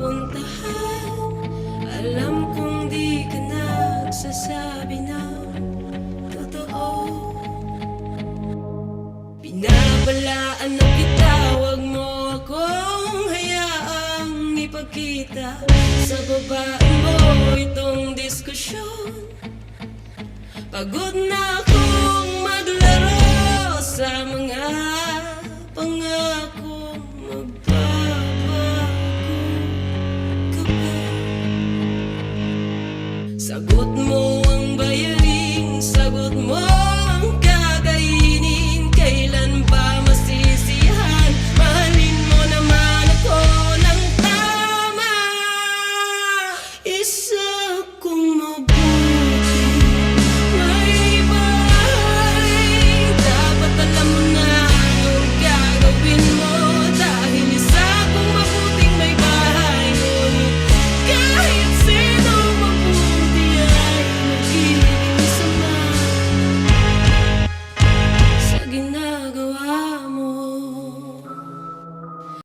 pupuntahan. Alam kong di ka nagsasabi ng totoo. Binabalaan na kita, wag mo akong hayaang ipagkita sa babae mo itong diskusyon. Pagod na akong maglaro sa mga pangakong magbabago ka ba? Sagot mo